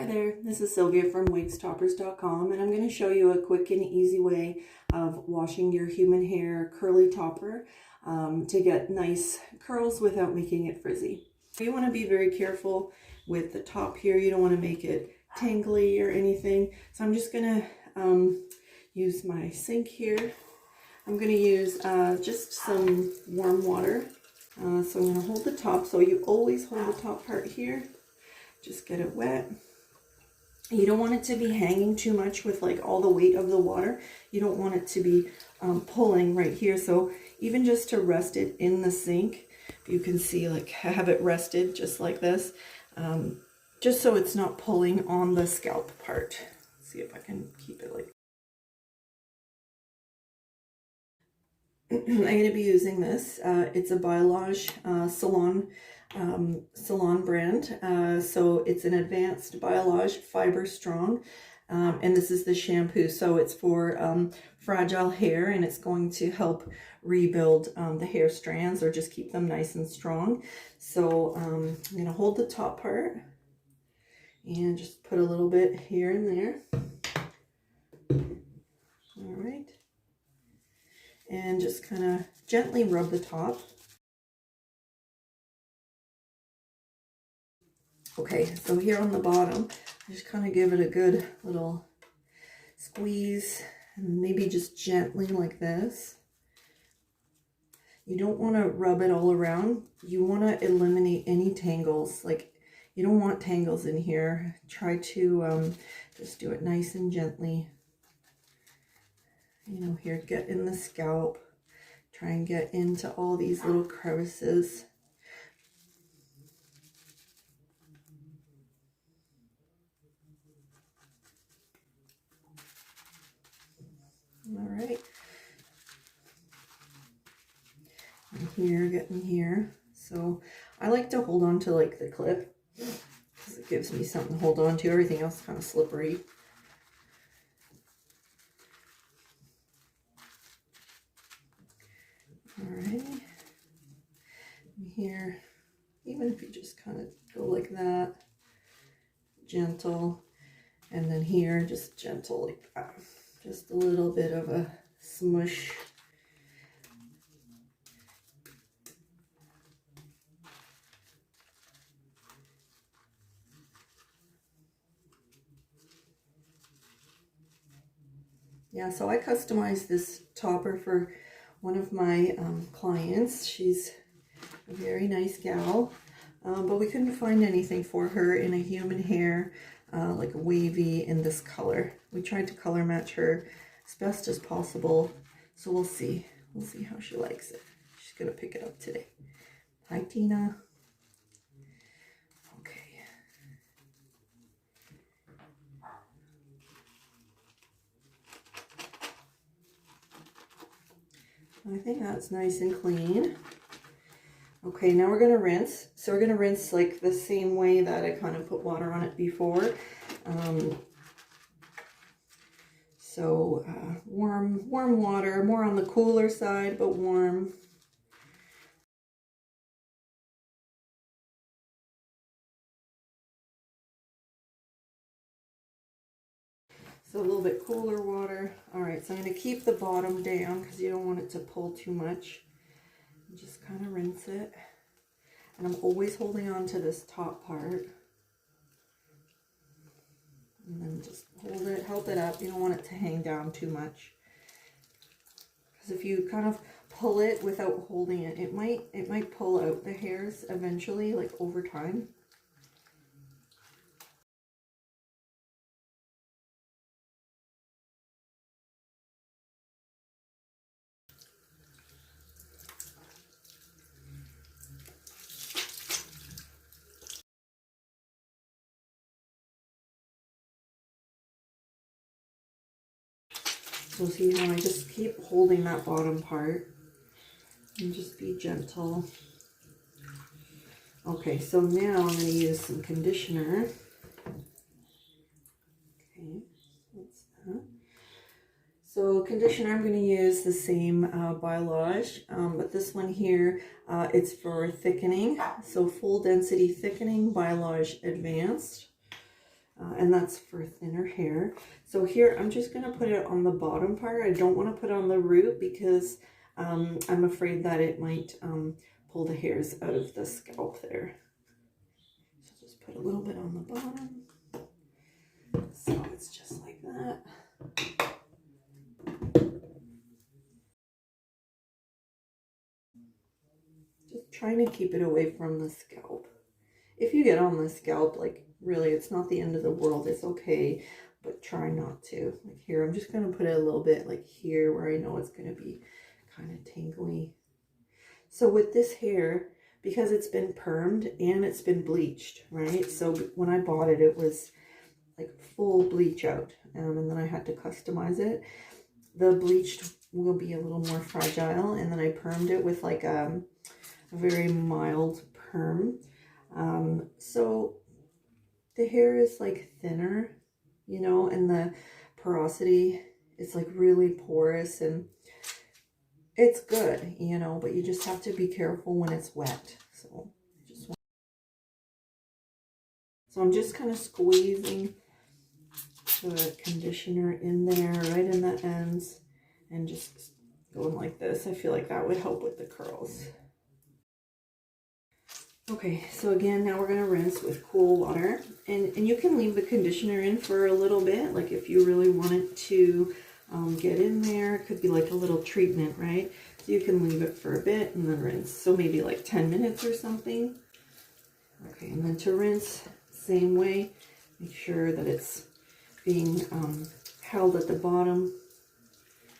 there, this is Sylvia from wigstoppers.com, and I'm going to show you a quick and easy way of washing your human hair curly topper to get nice curls without making it frizzy. You want to be very careful with the top here. You don't want to make it tangly or anything. So I'm just going to use my sink here. I'm going to use just some warm water. So I'm going to hold the top. So you always hold the top part here. Just get it wet. You don't want it to be hanging too much with like all the weight of the water. You don't want it to be pulling right here. So even just to rest it in the sink, you can see like have it rested just like this, just so it's not pulling on the scalp part. Let's see if I can keep it like. I'm going to be using this. It's a Biolage salon brand. So it's an advanced Biolage fiber strong. And this is the shampoo. So it's for fragile hair, and it's going to help rebuild the hair strands or just keep them nice and strong. So I'm going to hold the top part and just put a little bit here and there. All right. And just kind of gently rub the top. Okay, so here on the bottom, I just kind of give it a good little squeeze, and maybe just gently like this. You don't want to rub it all around. You want to eliminate any tangles. Like, you don't want tangles in here. Try to just do it nice and gently. You know, here, get in the scalp. Try and get into all these little crevices. All right. And here, getting here. So I like to hold on to like the clip because it gives me something to hold on to. Everything else is kind of slippery. Alright, here, even if you just kind of go like that, gentle, and then here, just gentle like that, just a little bit of a smush. Yeah, so I customized this topper for one of my clients. She's a very nice gal, but we couldn't find anything for her in a human hair, like a wavy in this color. We tried to color match her as best as possible, so we'll see. We'll see how she likes it. She's gonna pick it up today. Hi, Tina. Okay. I think that's nice and clean. Okay, now we're going to rinse. So we're going to rinse like the same way that I kind of put water on it before. Warm water, more on the cooler side, but warm. So a little bit cooler water. All right, so I'm going to keep the bottom down because you don't want it to pull too much. And just kind of rinse it. And I'm always holding on to this top part. And then just hold it, help it up. You don't want it to hang down too much. Because if you kind of pull it without holding it, it might pull out the hairs eventually, like over time. So see how I just keep holding that bottom part and just be gentle. Okay, so now I'm going to use some conditioner. Okay, that's that. So conditioner, I'm going to use the same Biolage, but this one here, it's for thickening. So full density thickening, Biolage Advanced. and that's for thinner hair. So here I'm just going to put it on the bottom part. I don't want to put it on the root because I'm afraid that it might pull the hairs out of the scalp there. So just put a little bit on the bottom. So it's just like that. Just trying to keep it away from the scalp. If you get on the scalp, like really, it's not the end of the world. It's okay, but try not to. Like here, I'm just going to put it a little bit like here where I know it's going to be kind of tingly. So with this hair, because it's been permed and it's been bleached, right? So when I bought it, it was like full bleach out, and then I had to customize it. The bleached will be a little more fragile, and then I permed it with like a very mild perm. So the hair is like thinner, you know, and the porosity is like really porous, and it's good, you know, but you just have to be careful when it's wet. So I'm just kind of squeezing the conditioner in there, right in the ends, and just going like this. I feel like that would help with the curls. Okay, so again, now we're going to rinse with cool water, and you can leave the conditioner in for a little bit, like if you really want it to get in there. It could be like a little treatment, right? So you can leave it for a bit and then rinse. So maybe like 10 minutes or something. Okay, and then to rinse, same way, make sure that it's being held at the bottom,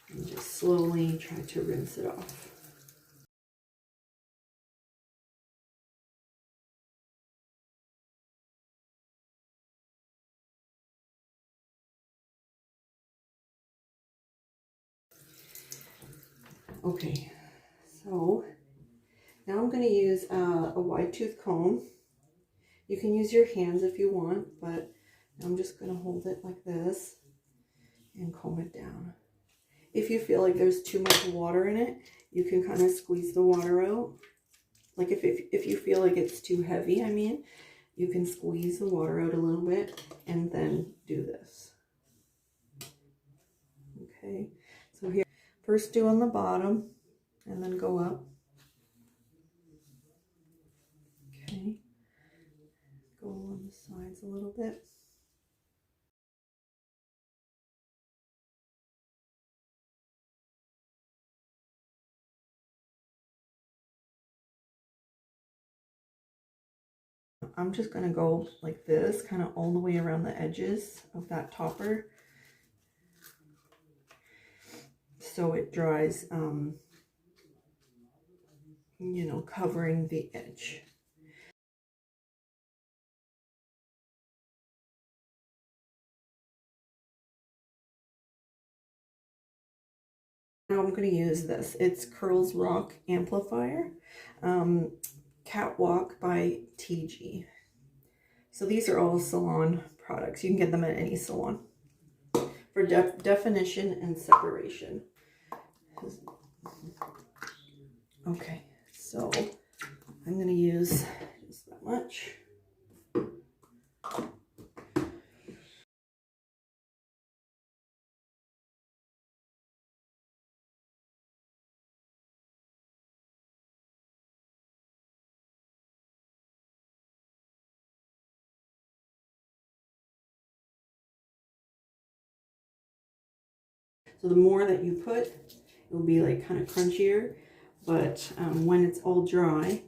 and just slowly try to rinse it off. Okay, so now I'm going to use a wide tooth comb. You can use your hands if you want, but I'm just going to hold it like this and comb it down. If you feel like there's too much water in it, you can kind of squeeze the water out. Like if you feel like it's too heavy, I mean, you can squeeze the water out a little bit and then do this. Okay, so here, first do on the bottom and then go up. Okay, go on the sides a little bit. I'm just going to go like this, kind of all the way around the edges of that topper, so it dries, you know, covering the edge. Now I'm going to use this. It's Curls Rock Amplifier, Catwalk by TG. So these are all salon products. You can get them at any salon for definition and separation. Okay, so I'm going to use just that much. So the more that you put, it will be like kind of crunchier, but when it's all dry,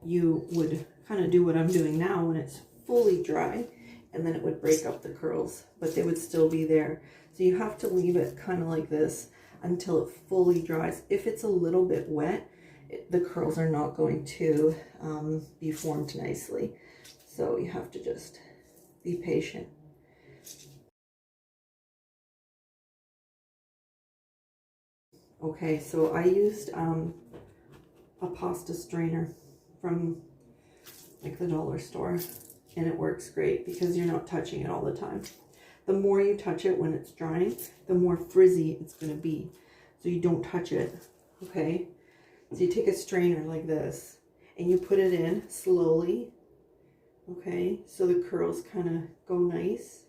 you would kind of do what I'm doing now when it's fully dry, and then it would break up the curls, but they would still be there. So you have to leave it kind of like this until it fully dries. If it's a little bit wet, the curls are not going to be formed nicely. So you have to just be patient. Okay, so I used a pasta strainer from like the dollar store, and it works great because you're not touching it all the time. The more you touch it when it's drying, the more frizzy it's going to be. So you don't touch it, okay? So you take a strainer like this and you put it in slowly, Okay, so the curls kind of go nice.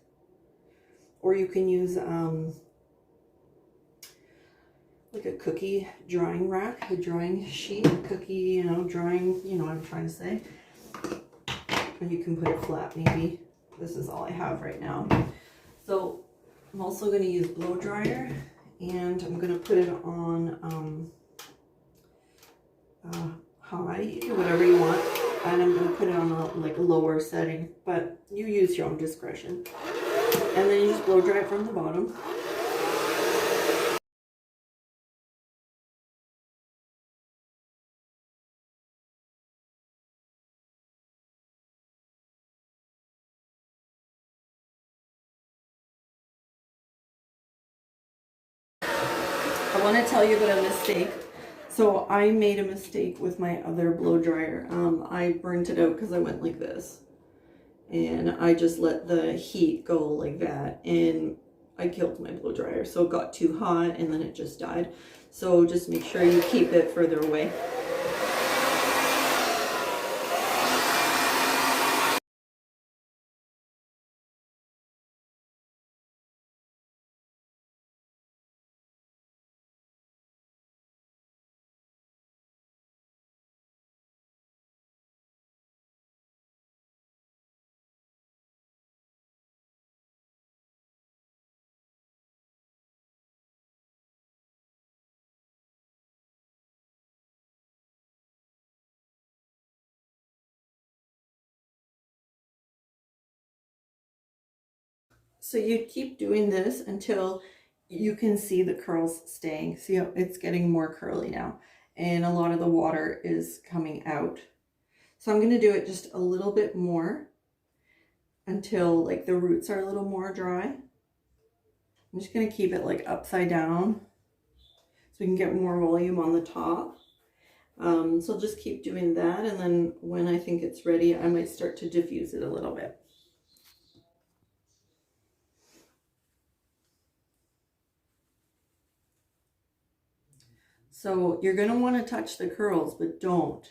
Or you can use like a cookie drying rack, a drying sheet, cookie, you know, drying, you know what I'm trying to say. And you can put it flat maybe. This is all I have right now. So I'm also going to use blow dryer, and I'm going to put it on high, you do whatever you want. And I'm going to put it on a lower setting, but you use your own discretion. And then you just blow dry it from the bottom. I want to tell you about a mistake. So I made a mistake with my other blow dryer. I burnt it out because I went like this. And I just let the heat go like that. And I killed my blow dryer. So it got too hot and then it just died. So just make sure you keep it further away. So you keep doing this until you can see the curls staying. See how it's getting more curly now, and a lot of the water is coming out. So I'm going to do it just a little bit more until like the roots are a little more dry. I'm just going to keep it like upside down so we can get more volume on the top. So just keep doing that, and then when I think it's ready, I might start to diffuse it a little bit. So you're going to want to touch the curls, but don't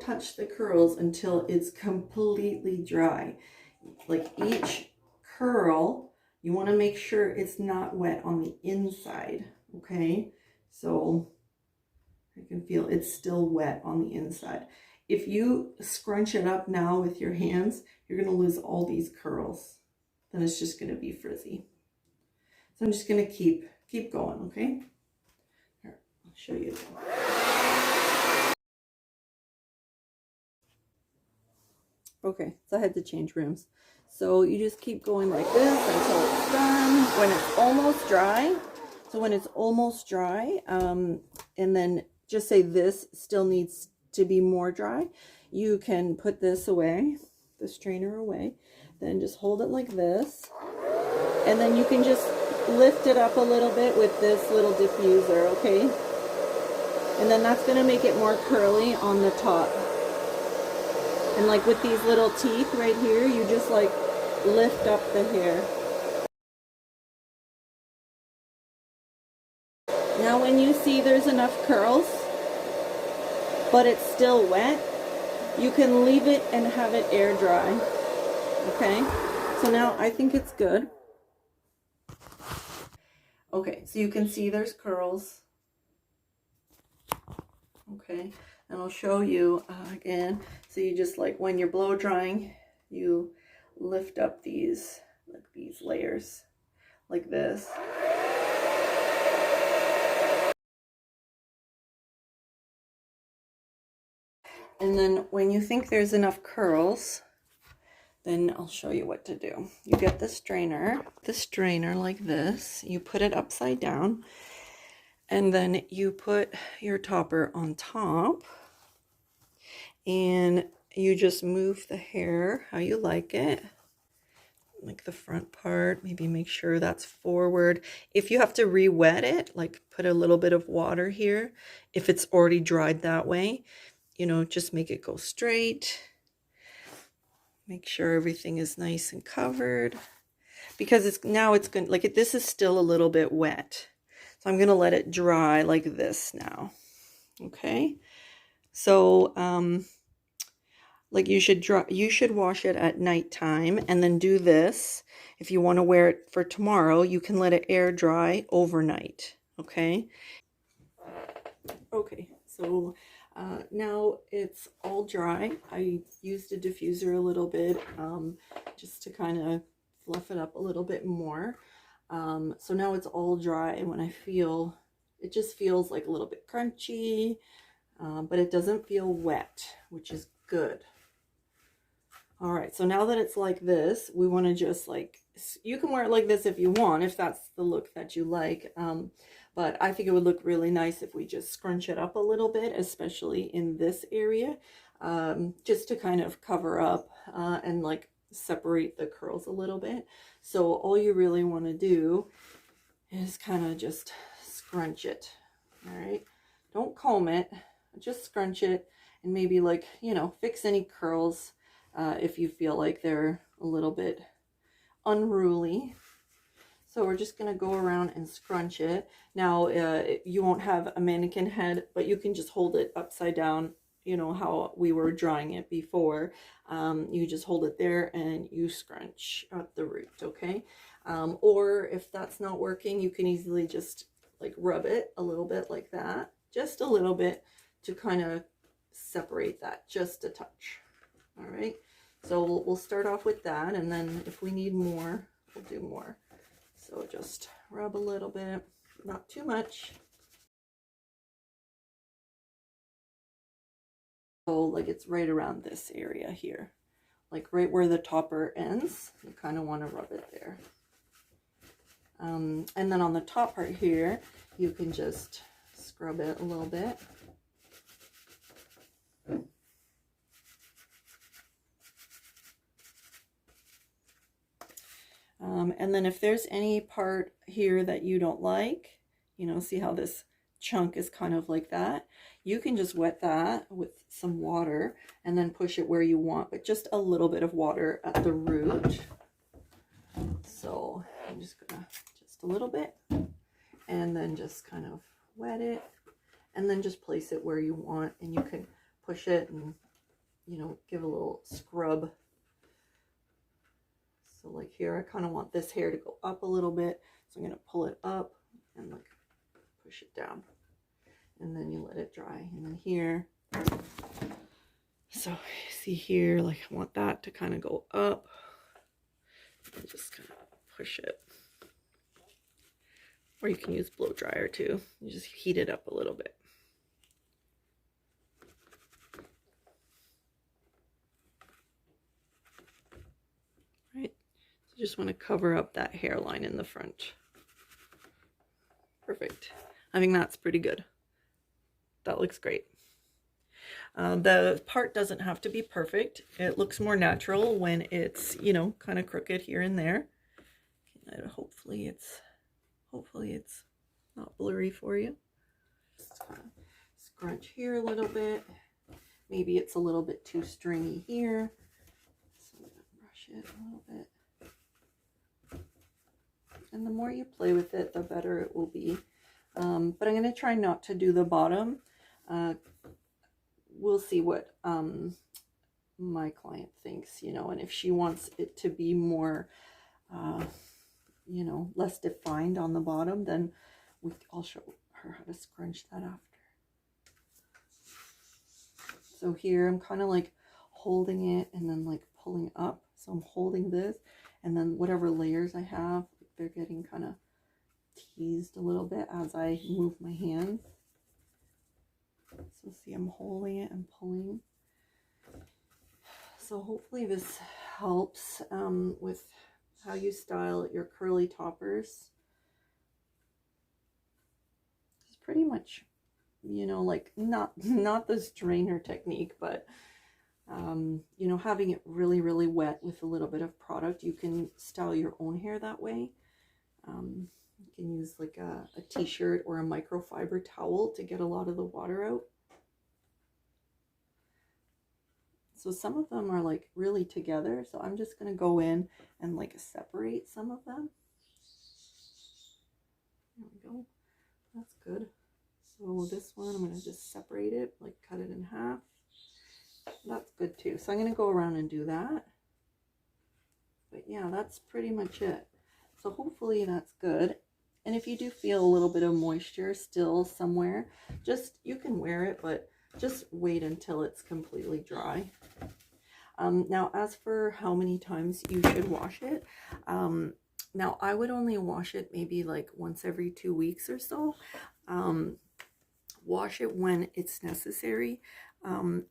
touch the curls until it's completely dry. Like each curl, you want to make sure it's not wet on the inside. Okay, so I can feel it's still wet on the inside. If you scrunch it up now with your hands, you're going to lose all these curls. Then it's just going to be frizzy. So I'm just going to keep going, okay? Here, I'll show you again. Okay, so I had to change rooms. So you just keep going like this until it's done. When it's almost dry, so when it's almost dry, and then just say this still needs to be more dry, you can put this away, the strainer away, then just hold it like this, and then you can just lift it up a little bit with this little diffuser, okay? And then that's going to make it more curly on the top. And like with these little teeth right here, you just like lift up the hair. Now when you see there's enough curls, but it's still wet, you can leave it and have it air dry. Okay, so now I think it's good. Okay, so you can see there's curls. Okay, and I'll show you again. So you just like when you're blow drying, you lift up these layers like this. And then when you think there's enough curls, then I'll show you what to do. You get the strainer like this, you put it upside down, and then you put your topper on top, and you just move the hair how you like it, like the front part, maybe make sure that's forward. If you have to re-wet it, like put a little bit of water here, if it's already dried that way, you know, just make it go straight. Make sure everything is nice and covered, because it's going to, like, this is still a little bit wet. So I'm going to let it dry like this now. Okay. So, Like you should wash it at nighttime and then do this. If you want to wear it for tomorrow, you can let it air dry overnight. Okay. Okay, so now it's all dry. I used a diffuser a little bit just to kind of fluff it up a little bit more. So now it's all dry, and when I feel, it just feels like a little bit crunchy, but it doesn't feel wet, which is good. All right, so now that it's like this, we want to just like, you can wear it like this if you want, if that's the look that you like. But I think it would look really nice if we just scrunch it up a little bit, especially in this area, just to kind of cover up and like separate the curls a little bit. So all you really want to do is kind of just scrunch it. All right, don't comb it, just scrunch it, and maybe like, you know, fix any curls if you feel like they're a little bit unruly. So we're just going to go around and scrunch it. Now, you won't have a mannequin head, but you can just hold it upside down, you know, how we were drawing it before. You just hold it there and you scrunch at the root, okay? Or if that's not working, you can easily just like rub it a little bit like that, just a little bit to kind of separate that, just a touch. All right, so we'll start off with that, and then if we need more, we'll do more. So just rub a little bit, not too much. So like it's right around this area here, like right where the topper ends. You kind of want to rub it there. And then on the top part here, you can just scrub it a little bit. And then if there's any part here that you don't like, you know, see how this chunk is kind of like that, you can just wet that with some water and then push it where you want, but just a little bit of water at the root. So I'm just gonna, just a little bit, and then just kind of wet it, and then just place it where you want, and you can push it and, you know, give a little scrub. So like here, I kind of want this hair to go up a little bit. So I'm going to pull it up and like push it down. And then you let it dry. And then here, so see here, like I want that to kind of go up. And just kind of push it. Or you can use blow dryer too. You just heat it up a little bit. Right? Just want to cover up that hairline in the front. Perfect. I think that's pretty good. That looks great. The part doesn't have to be perfect. It looks more natural when it's, you know, kind of crooked here and there. Hopefully it's not blurry for you. Just kind of scrunch here a little bit. Maybe it's a little bit too stringy here. So I'm going to brush it a little bit. And the more you play with it, the better it will be. But I'm going to try not to do the bottom. We'll see what my client thinks, you know, and if she wants it to be more, you know, less defined on the bottom, then I'll show her how to scrunch that after. So here I'm kind of like holding it and then like pulling up. So I'm holding this, and then whatever layers I have, they're getting kind of teased a little bit as I move my hands. So see, I'm holding it and pulling. So hopefully this helps with how you style your curly toppers. It's pretty much, you know, like not the strainer technique, but you know, having it really wet with a little bit of product. You can style your own hair that way. You can use like a t-shirt or a microfiber towel to get a lot of the water out. So some of them are like really together, so I'm just going to go in and like separate some of them. There we go. That's good. So this one, I'm going to just separate it, like cut it in half. That's good too. So I'm going to go around and do that. But yeah, that's pretty much it. So hopefully that's good. And if you do feel a little bit of moisture still somewhere, just, you can wear it, but just wait until it's completely dry. Now, as for how many times you should wash it, now I would only wash it maybe like once every 2 weeks or so. Wash it when it's necessary.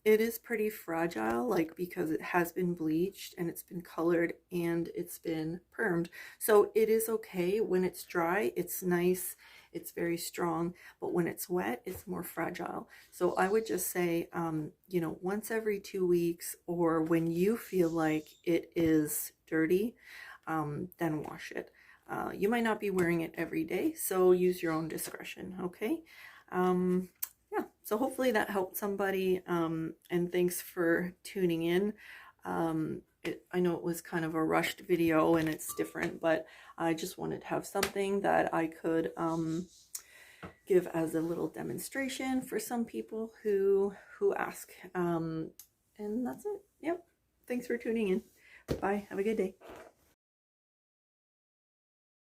It is pretty fragile, like, because it has been bleached and it's been colored and it's been permed. So it is okay when it's dry. It's nice. It's very strong, but when it's wet, it's more fragile. So I would just say, you know, once every 2 weeks, or when you feel like it is dirty, then wash it. You might not be wearing it every day, so use your own discretion, okay? Yeah, so hopefully that helped somebody, and thanks for tuning in. I know it was kind of a rushed video and it's different, but I just wanted to have something that I could give as a little demonstration for some people who ask. And that's it. Yep. Thanks for tuning in. Bye. Have a good day.